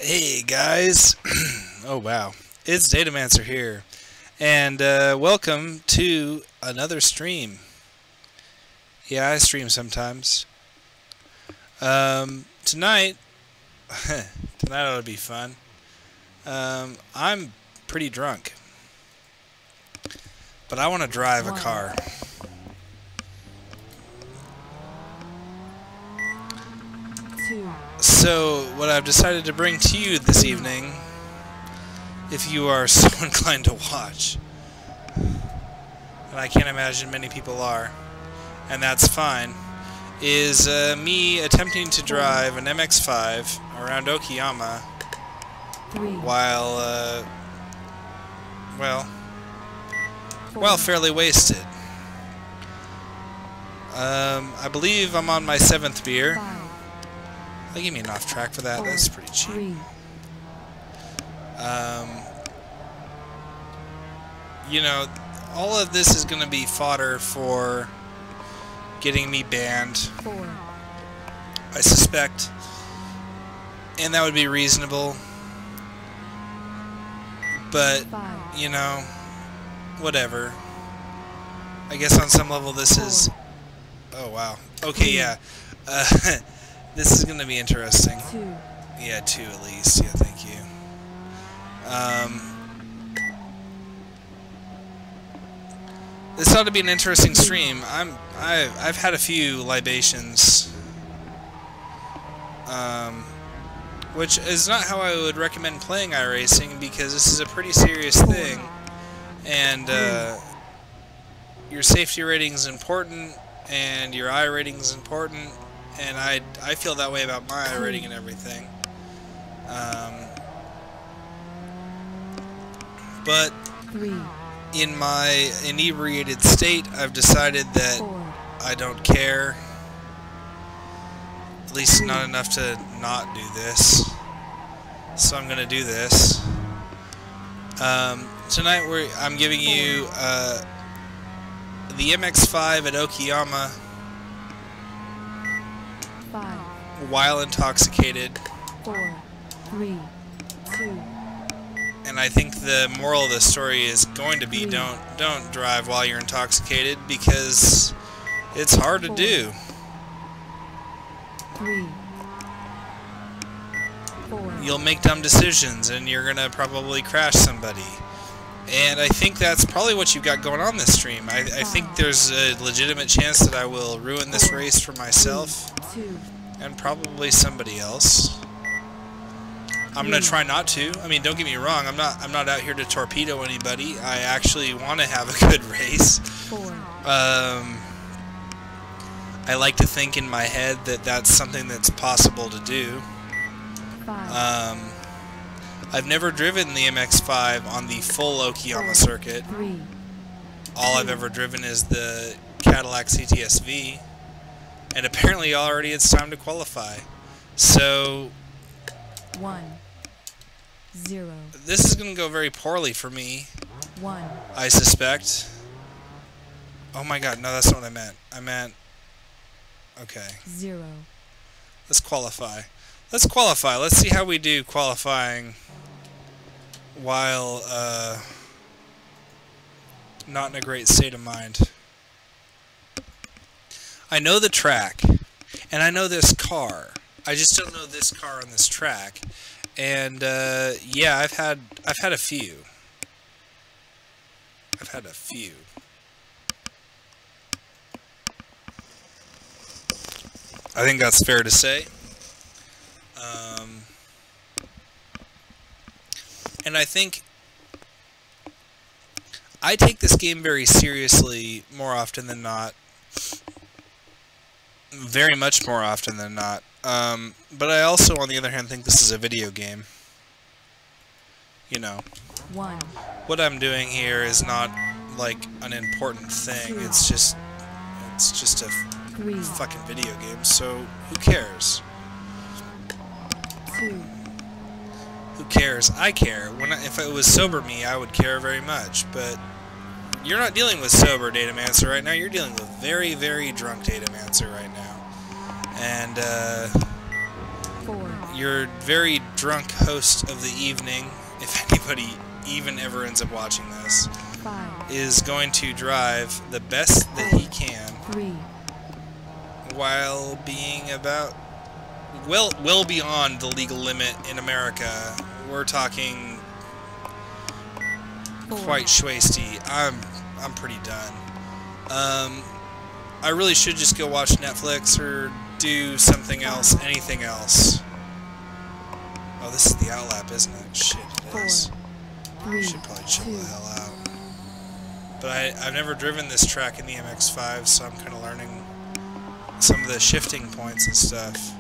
Hey guys, oh wow, it's Datamancer here, and welcome to another stream. Yeah, I stream sometimes. Tonight, tonight ought to be fun. I'm pretty drunk, but I want to drive a car. So, what I've decided to bring to you this evening, if you are so inclined to watch, and I can't imagine many people are, and that's fine, is me attempting to drive an MX-5 around Okayama while, while fairly wasted. I believe I'm on my 7th beer. They gave me an off track for that. That's pretty cheap. You know, all of this is going to be fodder for getting me banned, I suspect, and that would be reasonable. But, you know, whatever. I guess on some level this is... Oh, wow. Okay, yeah. This is going to be interesting. Yeah, 2 at least. Yeah, thank you. This ought to be an interesting stream. I've had a few libations, which is not how I would recommend playing iRacing, because this is a pretty serious thing, and your safety rating is important, and your I rating is important. And I feel that way about my rating and everything. But in my inebriated state, I've decided that I don't care. At least not enough to not do this. So I'm going to do this. Tonight I'm giving you the MX-5 at Okayama while intoxicated. 4, 3, 2. And I think the moral of the story is going to be don't drive while you're intoxicated, because it's hard to do. 3, 4. You'll make dumb decisions and you're gonna probably crash somebody. And I think that's probably what you've got going on this stream. I think there's a legitimate chance that I will ruin this race for myself. 2. And probably somebody else. I'm gonna try not to. I mean, don't get me wrong. I'm not out here to torpedo anybody. I actually want to have a good race. 4. I like to think in my head that that's something that's possible to do. 5. I've never driven the MX-5 on the full Okayama circuit. 3. All I've ever driven is the Cadillac CTS-V. And apparently already it's time to qualify. So 1, 0. This is going to go very poorly for me. 1. I suspect. Oh my god, no, that's not what I meant. I meant... Okay. 0. Let's qualify. Let's qualify. Let's see how we do qualifying while not in a great state of mind. I know the track, and I know this car. I just don't know this car on this track. And yeah, I've had a few. I've had a few. I think that's fair to say. And I think I take this game very seriously more often than not. Very much more often than not. But I also, on the other hand, think this is a video game. You know. 1. What I'm doing here is not like an important thing. It's just a 3. fucking video game. So who cares? 2. Who cares? I care. If it was sober me, I would care very much. But you're not dealing with sober Datamancer right now. You're dealing with very, very drunk Datamancer right now. And 4. your very drunk host of the evening, if anybody even ever ends up watching this, 5, is going to drive the best that he can 3, while being about well beyond the legal limit in America. We're talking 4, quite schwasty. I'm pretty done. I really should just go watch Netflix or do something else, anything else. Oh, this is the outlap, isn't it? Shit, it 4, is. 3, Should probably chill 2, the hell out. But I've never driven this track in the MX-5, so I'm kind of learning some of the shifting points and stuff.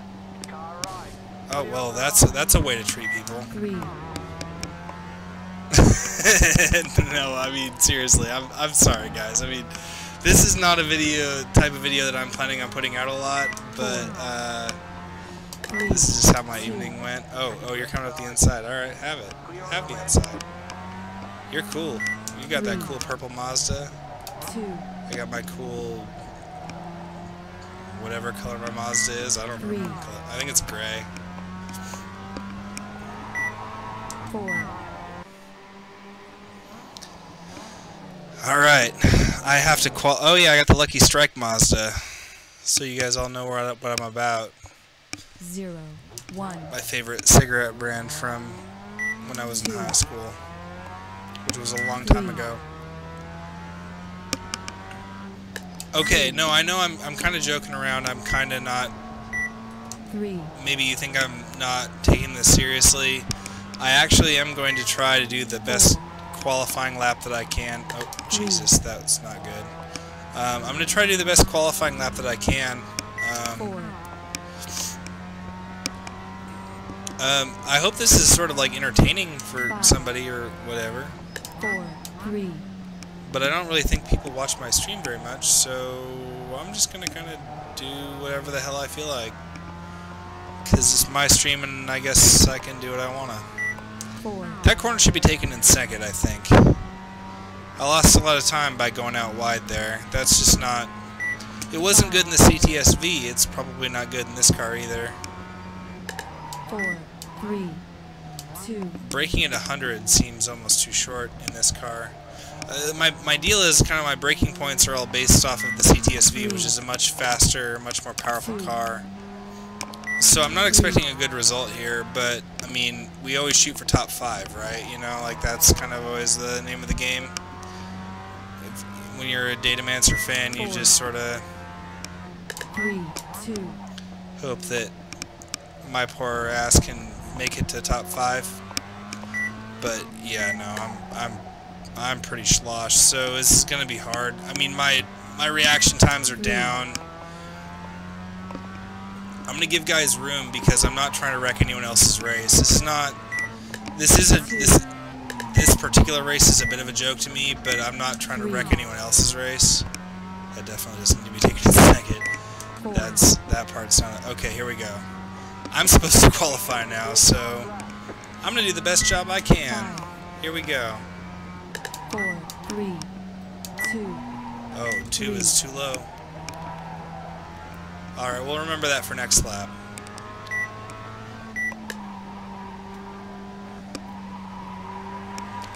Oh well, that's a way to treat people. 3, No, I mean seriously, I'm sorry guys. I mean, this is not a type of video that I'm planning on putting out a lot, but 3, this is just how my evening went. Oh, you're coming up the inside. All right, have it. Have the inside. You're cool. You got that cool purple Mazda. 2, I got my cool whatever color my Mazda is. I don't remember the color. I think it's gray. 4, All right, I have to oh yeah, I got the Lucky Strike Mazda, so you guys all know what I'm about. 0, 1, My favorite cigarette brand from when I was in high school, which was a long time ago. Okay, no, I know I'm kind of joking around. I'm kind of not. 3, Maybe you think I'm not taking this seriously. I actually am going to try to do the best qualifying lap that I can. Oh, Jesus, that's not good. I'm going to try to do the best qualifying lap that I can. 4, I hope this is sort of like entertaining for somebody or whatever. 4, 3, But I don't really think people watch my stream very much, so I'm just going to kind of do whatever the hell I feel like. Because it's my stream and I guess I can do what I want to. 4, That corner should be taken in second, I think. I lost a lot of time by going out wide there. That's just not... It wasn't good in the CTSV. It's probably not good in this car either. 4, 3, 2, Braking at 100 seems almost too short in this car. My deal is kind of my braking points are all based off of the CTSV, which is a much faster, much more powerful car. So I'm not expecting a good result here, but, I mean, we always shoot for top 5, right? You know, like, that's kind of always the name of the game. When you're a Datamancer fan, you just sort of 3, 2, hope that my poor ass can make it to top 5. But, yeah, no, I'm pretty sloshed, so this is going to be hard. I mean, my reaction times are down. I'm gonna give guys room because I'm not trying to wreck anyone else's race. This particular race is a bit of a joke to me, but I'm not trying to wreck anyone else's race. That definitely doesn't need to be taken in second. That part's not okay. Here we go. I'm supposed to qualify now, so I'm gonna do the best job I can. Here we go. 4, 3, 2. Oh, 2 is too low. Alright, we'll remember that for next lap.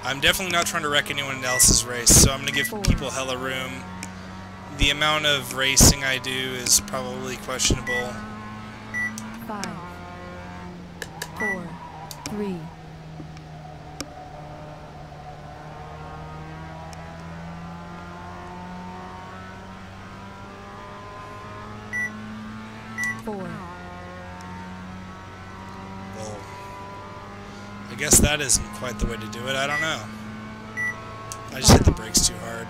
I'm definitely not trying to wreck anyone else's race, so I'm going to give people hella room. The amount of racing I do is probably questionable. 5, 4, 3, 4. Well, I guess that isn't quite the way to do it. I don't know. I just hit the brakes too hard.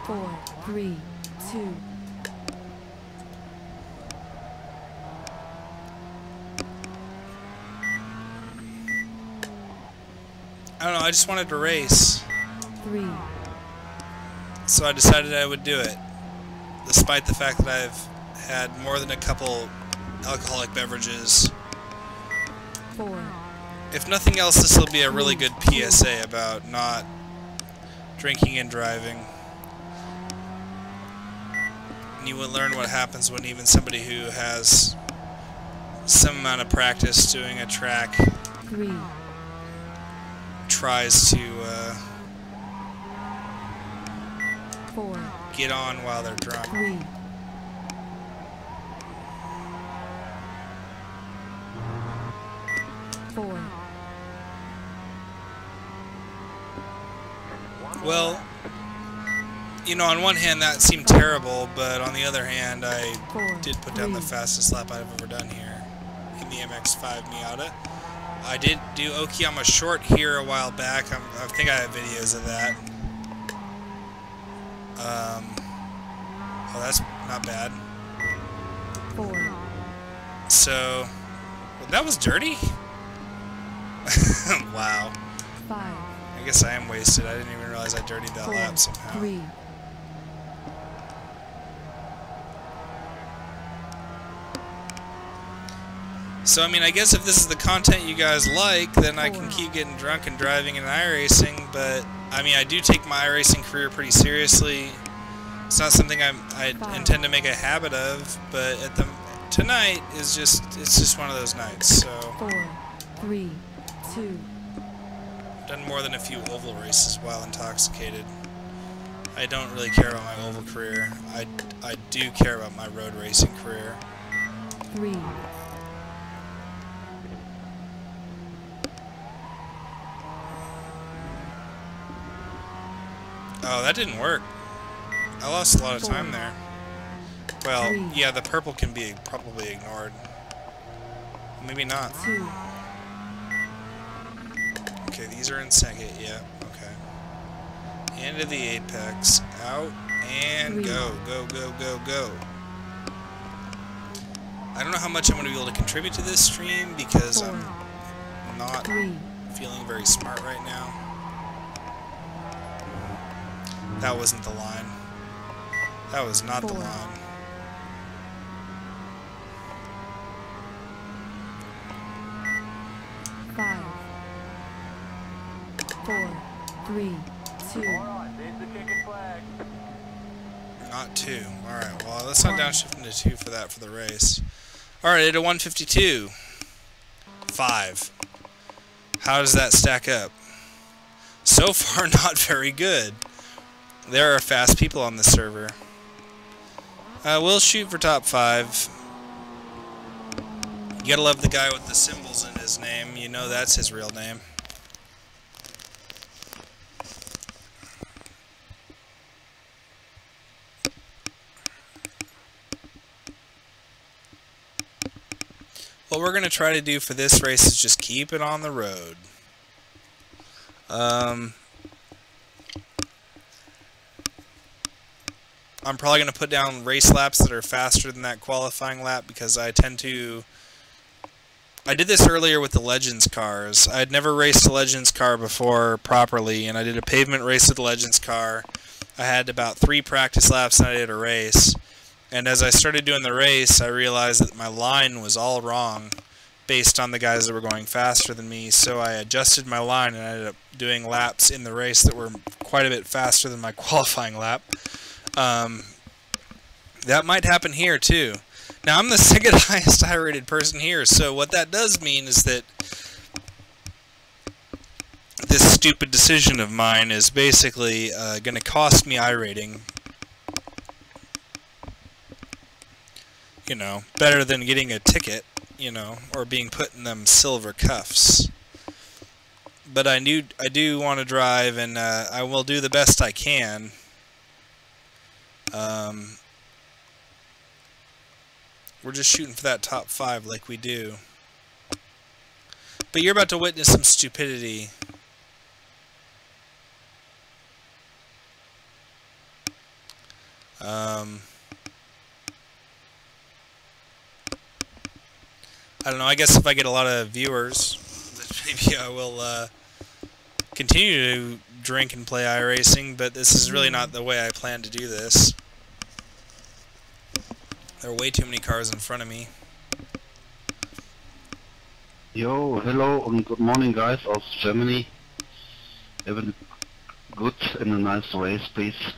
4, 3, 2. I don't know, I just wanted to race. 3, So I decided I would do it. Despite the fact that I've had more than a couple alcoholic beverages. 4, If nothing else, this will be a really good PSA about not drinking and driving. And you will learn what happens when even somebody who has some amount of practice doing a track 3, tries to 4, get on while they're drunk. 3, 4, Well, you know, on one hand that seemed terrible, but on the other hand I 4, did put down the 3, fastest lap I've ever done here in the MX-5 Miata. I did do Okayama short here a while back. I think I have videos of that. Oh, that's not bad. 4, So, well, that was dirty? Wow. 5, I guess I am wasted. I didn't even realize I dirtied that 4, lap somehow. 3, So, I mean, I guess if this is the content you guys like, then I can keep getting drunk and driving in iRacing, but, I mean, I do take my iRacing career pretty seriously. It's not something I intend to make a habit of, but tonight is it's just one of those nights, so... 4, 3, 2, Done more than a few oval races while intoxicated. I don't really care about my oval career. I do care about my road racing career. 3, Oh, that didn't work. I lost a lot of time there. Well, yeah, the purple can be probably ignored. Maybe not. 2, Okay, these are in second. Yeah, okay. Into the apex. Out and 3, go. Go, go, go, go. I don't know how much I'm going to be able to contribute to this stream because 4, I'm not 3, feeling very smart right now. That wasn't the line. That was not the 4, line. Five, 4, 3, 2, Not 2. Alright, well, let's not downshift into 2 for that for the race. Alright, at a 152. 5. How does that stack up? So far, not very good. There are fast people on the server. We'll shoot for top 5. You gotta love the guy with the symbols in his name. You know that's his real name. What we're gonna try to do for this race is just keep it on the road. I'm probably going to put down race laps that are faster than that qualifying lap because I tend to... I did this earlier with the Legends cars. I had never raced a Legends car before properly, and I did a pavement race with the Legends car. I had about 3 practice laps and I did a race. And as I started doing the race, I realized that my line was all wrong based on the guys that were going faster than me, so I adjusted my line and I ended up doing laps in the race that were quite a bit faster than my qualifying lap. That might happen here too. Now I'm the second highest I-rated person here, so what that does mean is that this stupid decision of mine is basically going to cost me I-rating. You know, better than getting a ticket, you know, or being put in them silver cuffs. But I do want to drive, and I will do the best I can. We're just shooting for that top 5 like we do. But you're about to witness some stupidity. I don't know, I guess if I get a lot of viewers, maybe I will continue to drink and play iRacing, but this is really not the way I plan to do this. There are way too many cars in front of me. Yo, hello and good morning guys aus Germany. Have a good and a nice race, please.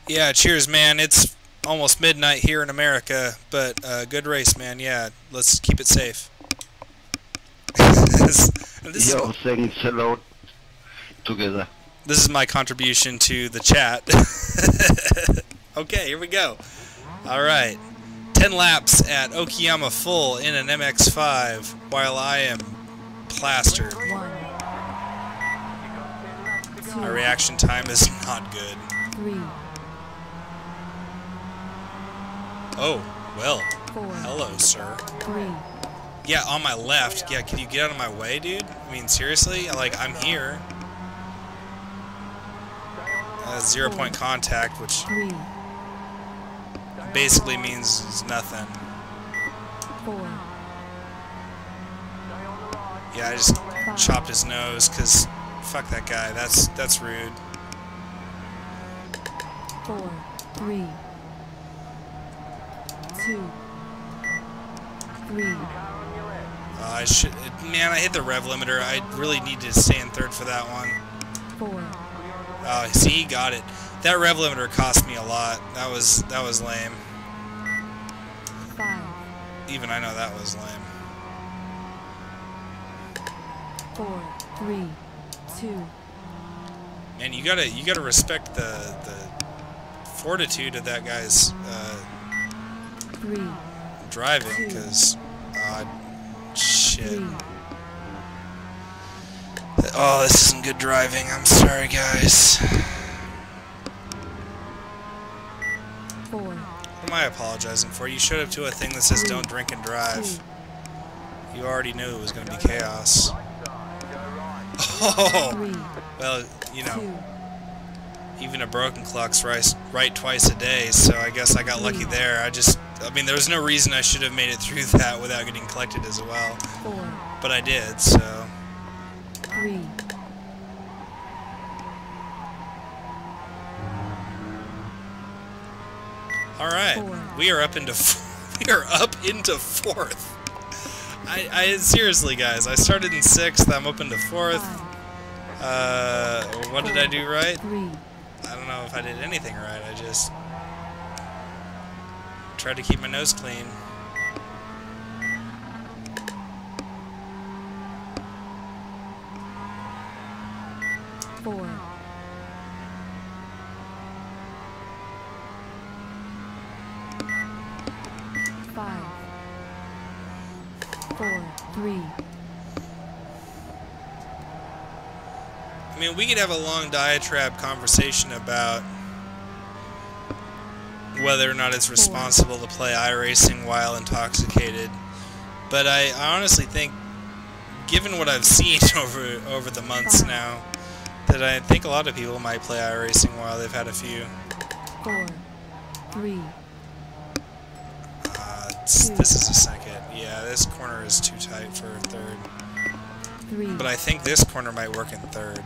Yeah, cheers man, it's almost midnight here in America, but good race, man. Yeah, let's keep it safe. This Yo, saying hello together. This is my contribution to the chat. Okay, here we go. All right. 10 laps at Okayama full in an MX-5 while I am plastered. 1, 2, My reaction time is not good. 3, Oh, well. 4, Hello, sir. 3, Yeah, on my left. Yeah, can you get out of my way, dude? I mean, seriously? Like, I'm here. 0 point contact, which 3, basically means nothing. 4, Yeah, I just chopped his nose, because fuck that guy. That's rude. 4, 3, 2, 3, I should... Man, I hit the rev limiter. I really need to stay in third for that one. 4, Oh, see, he got it. That rev limiter cost me a lot. That was lame. 5, Even I know that was lame. 4, 3, 2, Man, you gotta respect the fortitude of that guy's 3, driving, because shit. 3, Oh, this isn't good driving. I'm sorry, guys. 4, What am I apologizing for? You showed up to a thing that says don't drink and drive. You already knew it was going to be chaos. Oh, 3, well, you know, 2, even a broken clock's right twice a day, so I guess I got lucky there. I mean, there was no reason I should have made it through that without getting collected as well. 4, But I did, so... 3, All right, 4. we are up into fourth. I seriously, guys, I started in 6th. I'm up into 4th. 5, What did I do right? 3, I don't know if I did anything right. I just tried to keep my nose clean. Four, 5, 4, 3, I mean, we could have a long diatribe conversation about whether or not it's responsible to play iRacing while intoxicated, but I honestly think, given what I've seen over the months now, that I think a lot of people might play iRacing while they've had a few. 4, 3, This is a second. Yeah, this corner is too tight for third. 3, But I think this corner might work in third.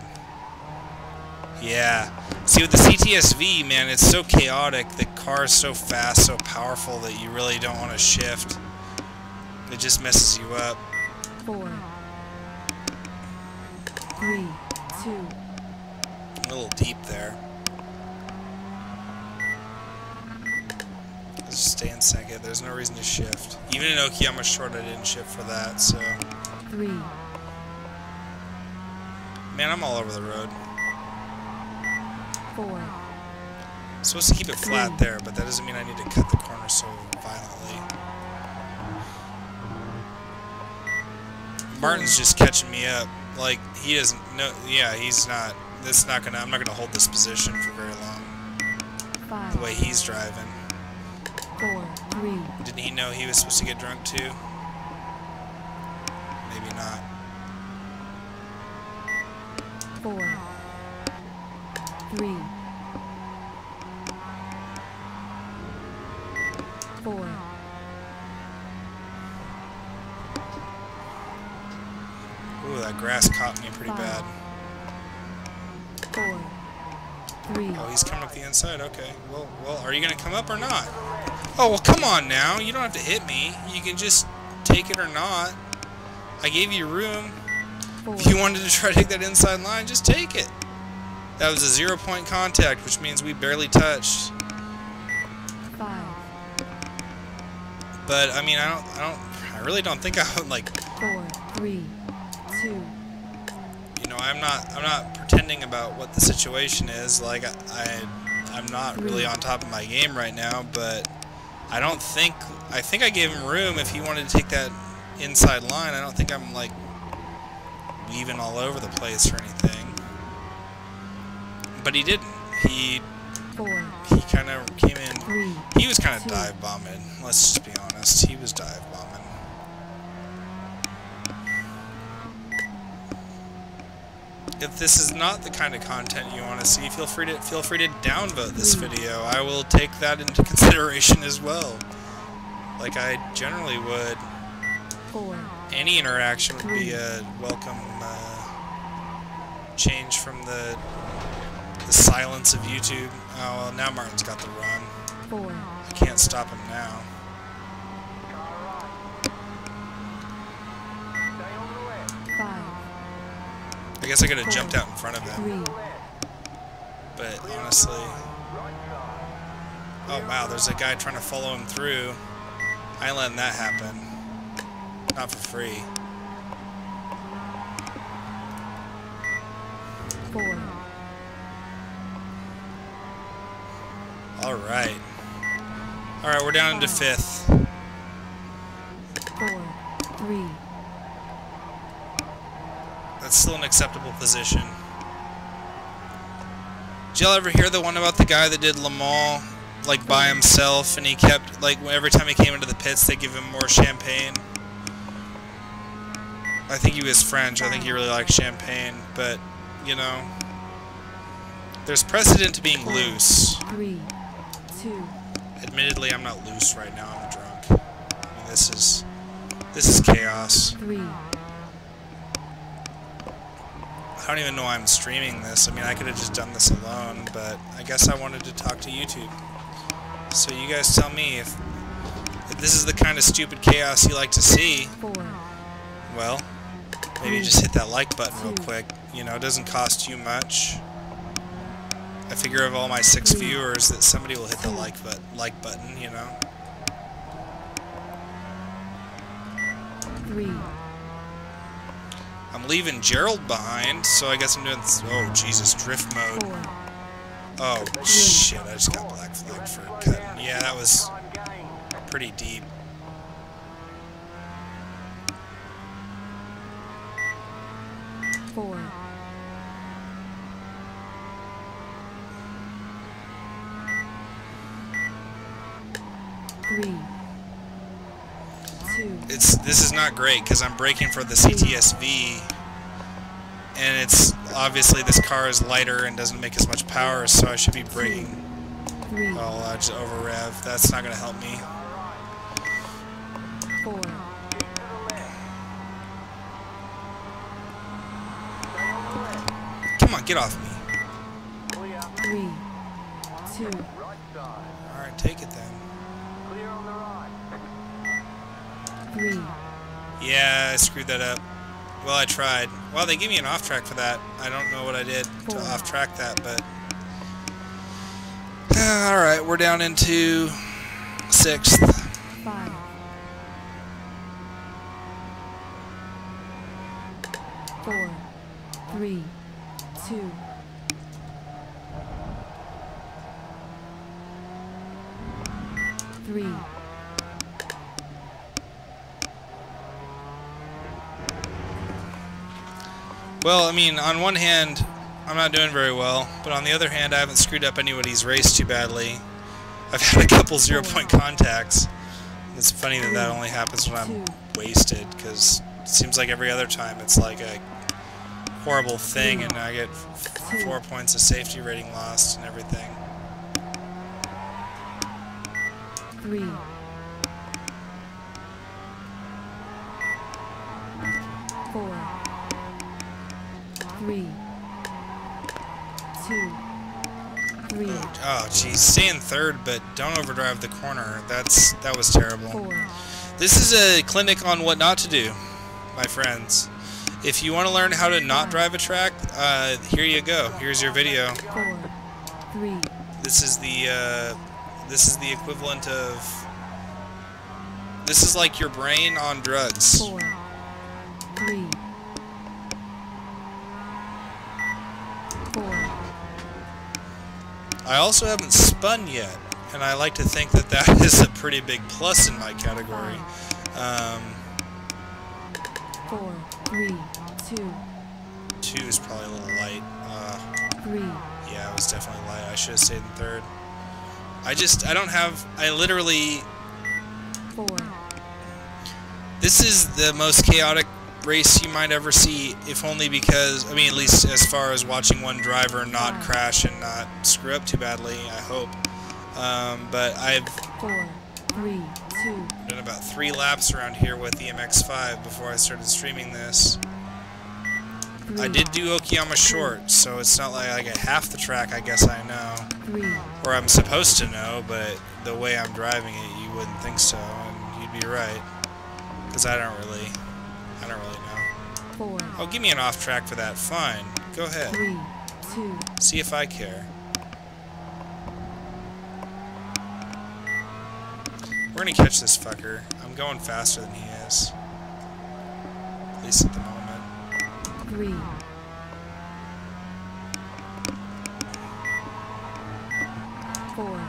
Yeah. See, with the CTSV, man, it's so chaotic. The car is so fast, so powerful that you really don't want to shift. It just messes you up. 4, 3, 2, A little deep there. Just stay in second. There's no reason to shift. Even in Okayama Short, I didn't shift for that, so... 3, Man, I'm all over the road. 4, I'm supposed to keep it flat there, but that doesn't mean I need to cut the corner so violently. Martin's just catching me up. Like, he doesn't know. Yeah, he's not. This not gonna. I'm not gonna hold this position for very long. 5, The way he's driving. 4, 3, Didn't he know he was supposed to get drunk too? Maybe not. 4, 3, 4, Ooh, that grass caught me pretty bad. 4, 3, Oh, he's coming up the inside. Okay. Well, are you gonna come up or not? Oh, well, come on now. You don't have to hit me. You can just take it or not. I gave you room. 4, If you wanted to try to take that inside line, just take it. That was a 0 point contact, which means we barely touched. 5, 5, But I mean, I really don't think I would, like, 4, 3, 2, you know, I'm not pretending about what the situation is. Like, I'm not really on top of my game right now, but I think I gave him room if he wanted to take that inside line. I don't think I'm, like, weaving all over the place or anything. But he didn't. He 4, kind of came in. 3, He was kind of 2. dive bombing. Let's just be honest. He was dive bombing. If this is not the kind of content you want to see, feel free to downvote this video. I will take that into consideration as well. Like I generally would. 4, Any interaction would be a welcome change from the silence of YouTube. Oh, well, now Martin's got the run. 4, I can't stop him now. I guess I could have jumped out in front of him. 3, But honestly... Oh wow, there's a guy trying to follow him through. I ain't letting that happen. Not for free. 4, Alright. Alright, we're down into 5th. 4, 3, That's still an acceptable position. Did y'all ever hear the one about the guy that did Le Mans, like, by himself, and he kept, like, every time he came into the pits, they give him more champagne? I think he was French. I think he really liked champagne, but, you know, there's precedent to being loose. 3, 2, Admittedly, I'm not loose right now. I'm drunk. I mean, this is chaos. 3, I don't even know why I'm streaming this. I mean, I could have just done this alone, but I guess I wanted to talk to YouTube. So you guys tell me if this is the kind of stupid chaos you like to see. 4, Well, maybe just hit that like button real quick. You know, it doesn't cost you much. I figure of all my 6 viewers that somebody will hit the like button, you know. 3, I'm leaving Gerald behind, so I guess I'm doing... Oh, Jesus, drift mode. 4, Oh, shit, I just got black flagged for cutting. Yeah, that was pretty deep. four, 3, 2, This is not great because I'm braking for the CTSV, and it's obviously this car is lighter and doesn't make as much power, so I should be braking. 3, Oh, I just over rev. That's not gonna help me. 4, Come on, get off me. 3, 2, All right, take it then. 3, Yeah, I screwed that up. Well, I tried. Well, they gave me an off track for that. I don't know what I did to off track that, but all right, we're down into 6th. 5, 4, 3, 2, 3, Well, I mean, on one hand, I'm not doing very well, but on the other hand, I haven't screwed up anybody's race too badly. I've had a couple 0-point contacts. It's funny that that only happens when I'm wasted, because it seems like every other time it's like a horrible thing, and I get 4 points of safety rating lost and everything. 3, 4, 3, 2, 3, Oh, geez, stay in 3rd, but don't overdrive the corner. That was terrible. 4, This is a clinic on what not to do, my friends. If you want to learn how to not drive a track, here you go. Here's your video. 4, 3, This is This is the equivalent of... This is like your brain on drugs. 4, 3, 4, I also haven't spun yet, and I like to think that that is a pretty big plus in my category. 4, 3, 2, 2 is probably a little light. 3, Yeah, it was definitely light. I should have stayed in third. I literally... 4, This is the most chaotic race you might ever see, if only because, I mean, at least as far as watching one driver not crash and not screw up too badly, I hope. But I've 4, 3, 2, done about 3 laps around here with the MX-5 before I started streaming this. 3, I did do Okayama short, so it's not like I get half the track, I guess I know. 3, Or I'm supposed to know, but the way I'm driving it, you wouldn't think so, and you'd be right. Because I don't really know. 4, Oh, give me an off track for that. Fine. Go ahead. 3, 2, See if I care. We're gonna catch this fucker. I'm going faster than he is. At least at the moment. 3, 4,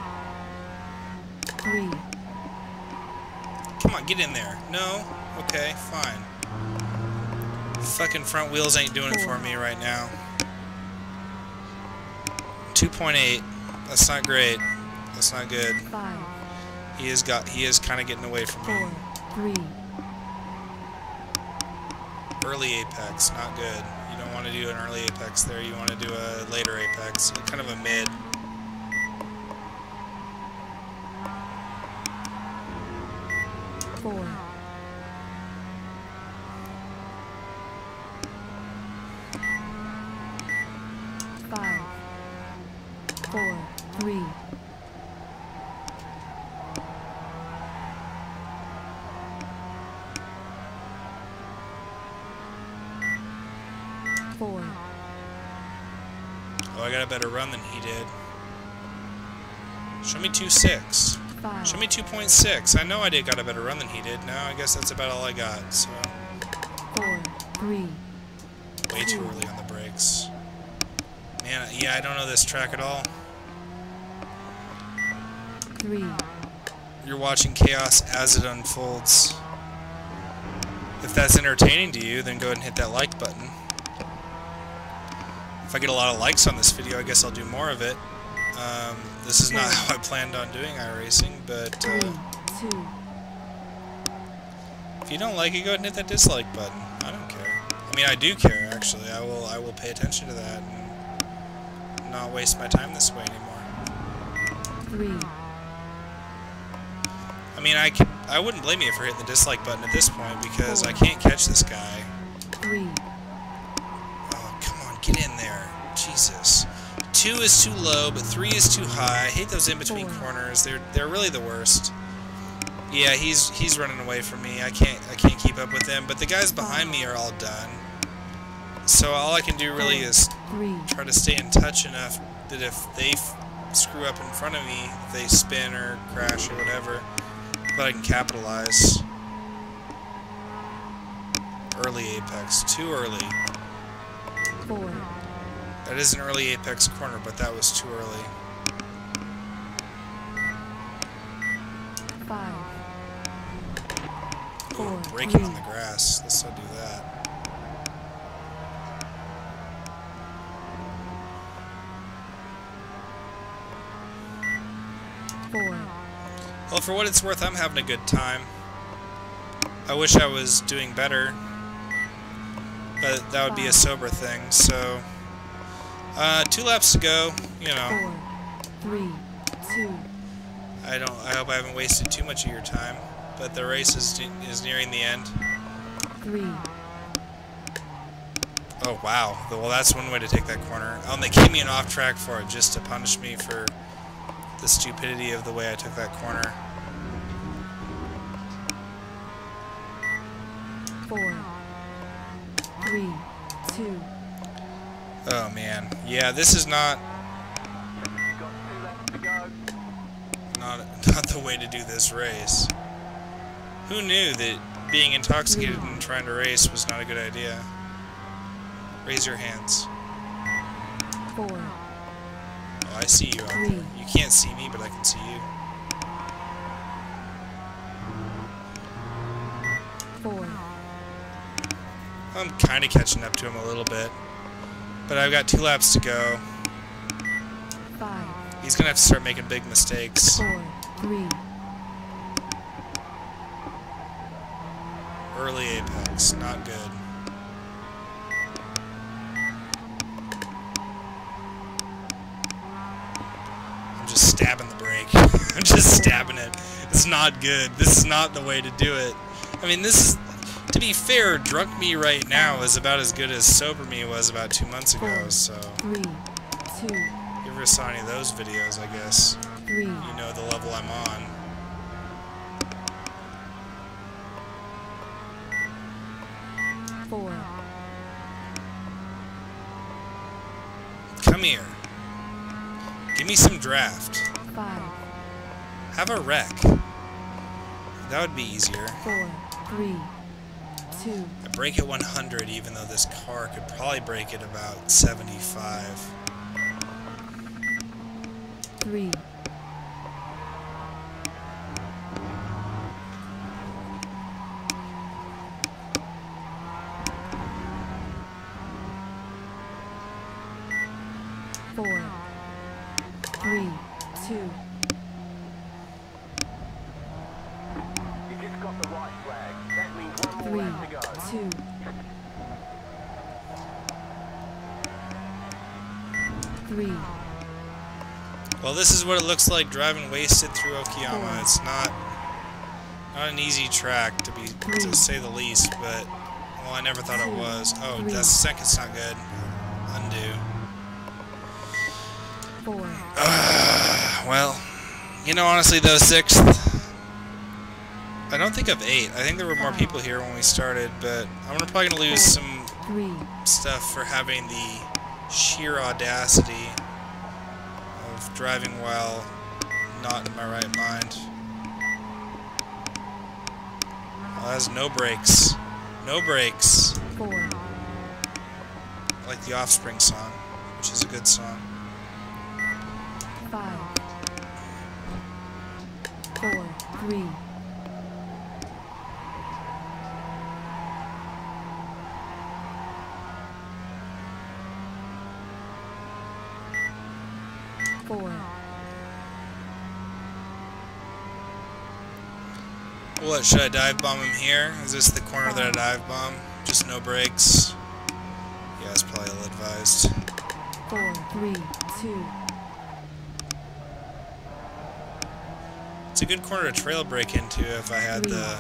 3, Come on, get in there. No? Okay, fine. Fucking front wheels ain't doing it for me right now. 2.8. That's not great. That's not good. 5, He is kind of getting away from me. 4, 3, Early apex, not good. You don't want to do an early apex there. You want to do a later apex, kind of a mid. 4, 5, 4, 3, 4, Oh, I got a better run than he did. Show me 2.6. 5, Show me 2.6. I know I got a better run than he did. No, I guess that's about all I got. So 4, 3, way too early on the brakes. Man, yeah, I don't know this track at all. 3, You're watching chaos as it unfolds. If that's entertaining to you, then go ahead and hit that like button. If I get a lot of likes on this video, I guess I'll do more of it. This is not how I planned on doing iRacing, but 3, 2, if you don't like it, go ahead and hit that dislike button. I don't care. I mean, I do care, actually. I will pay attention to that and not waste my time this way anymore. 3, I mean, I wouldn't blame you for hitting the dislike button at this point because I can't catch this guy. 3, Oh, come on, get in there. Jesus. 2 is too low, but 3 is too high. I hate those in-between corners. They're really the worst. Yeah, he's running away from me. I can't keep up with him, but the guys behind me are all done. So all I can do really is 3, try to stay in touch enough that if they screw up in front of me, if they spin or crash or whatever, that I can capitalize. Early apex. Too early. 4, That is an early apex corner, but that was too early. 5, Ooh, 4, braking 3, on the grass. Let's not do that. Well, for what it's worth, I'm having a good time. I wish I was doing better, but that would be a sober thing. So, 2 laps to go. You know, 4, 3, 2, I hope I haven't wasted too much of your time. But the race is nearing the end. 3, Oh wow! Well, that's one way to take that corner. They gave me an off track for it just to punish me for the stupidity of the way I took that corner. 4, 3, 2, Oh man, yeah, this is not not the way to do this race. Who knew that being intoxicated and trying to race was not a good idea? Raise your hands. 4, Oh, I see you out there. 3. You can't see me, but I can see you. 4, I'm kind of catching up to him a little bit. But I've got 2 laps to go. 5, He's going to have to start making big mistakes. 4, 3, Early apex, not good. I'm just stabbing the brake. I'm just stabbing it. It's not good. This is not the way to do it. I mean, this is, to be fair, drunk me right now is about as good as sober me was about 2 months ago, so. 3, 2, If you ever saw any of those videos, I guess, 3, you know the level I'm on. 4, Come here. Give me some draft. 5, Have a wreck. That would be easier. 4, 3, 2, I brake at 100, even though this car could probably brake at about 75. 3, 4, 3, 2, You just got the right flag. That means one 3, more lap to go. 2, 3, Well, this is what it looks like driving wasted through Okayama. It's not an easy track to say the least, but well, I never thought it was. Oh, that second's not good. Undo. 4, Well, you know, honestly, though, 6th. I don't think of 8. I think there were more people here when we started, but I'm probably going to lose some 3, stuff for having the sheer audacity of driving while not in my right mind. Well, that has no brakes. No brakes. 4, I like the Offspring song, which is a good song. 5, 4, 3, 4, What, should I dive bomb him here? Is this the corner that I dive bomb? Just no brakes? Yeah, it's probably ill-advised. 4, 3, 2, It's a good corner to trail brake into if I had the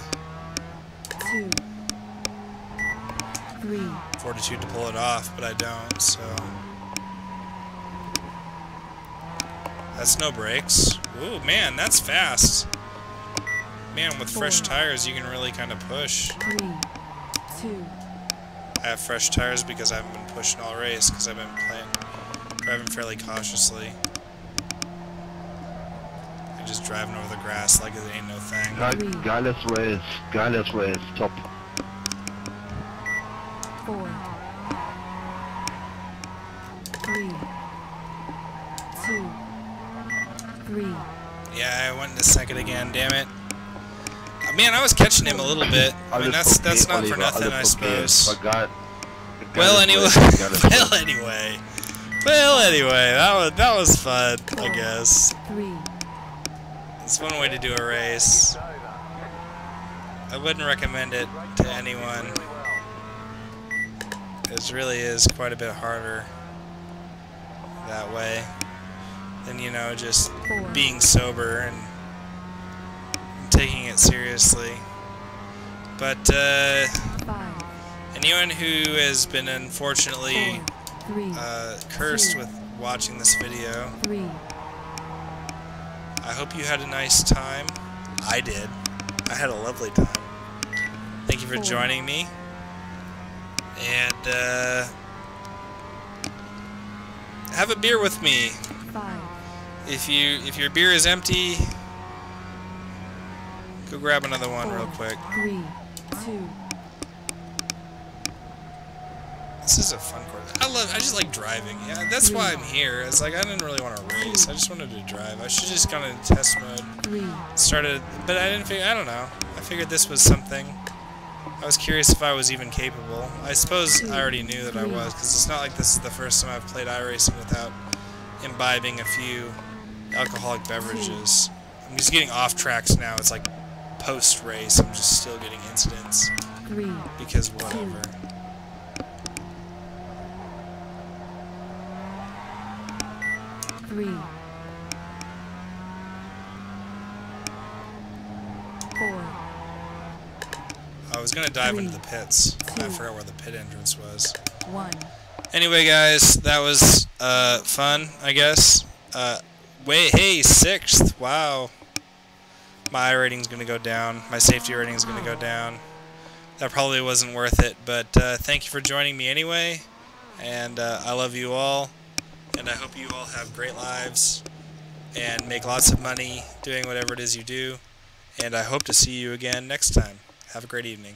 2, 3, fortitude to pull it off, but I don't, so... That's no brakes. Ooh, man, that's fast. Man, with fresh tires, you can really kind of push. 3, 2, I have fresh tires because I haven't been pushing all race, because I've been driving fairly cautiously. And just driving over the grass like it ain't no thing. Geiles race, top. 4, 3, 2, 3, Yeah, I went into second again, damn it. Man, I was catching him a little bit. I mean, that's not for nothing, I suppose. Well, anyway, that was fun, I guess. 3, It's one way to do a race. I wouldn't recommend it to anyone. It really is quite a bit harder that way than, you know, just being sober and taking it seriously. But anyone who has been unfortunately 3, cursed with watching this video, 3, I hope you had a nice time. I did. I had a lovely time. Thank you for joining me. And have a beer with me. 5, If your beer is empty, go grab another one real 4, quick. 3, 2. This is a fun course. I just like driving. Yeah, that's why I'm here. It's like I didn't really want to race. I just wanted to drive. I should just gone into test mode. 3. Started, but I didn't figure. I don't know. I figured this was something. I was curious if I was even capable. I suppose I already knew that I was, because it's not like this is the first time I've played iRacing without imbibing a few alcoholic beverages. I'm just getting off tracks now. It's like post-race. I'm just still getting incidents 3. because whatever. 3. 4. I was gonna dive into the pits. I forgot where the pit entrance was. 1. Anyway, guys, that was fun, I guess. Hey, 6th. Wow. My rating's gonna go down. My safety rating's gonna go down. That probably wasn't worth it, but thank you for joining me anyway. And I love you all. And I hope you all have great lives and make lots of money doing whatever it is you do. And I hope to see you again next time. Have a great evening.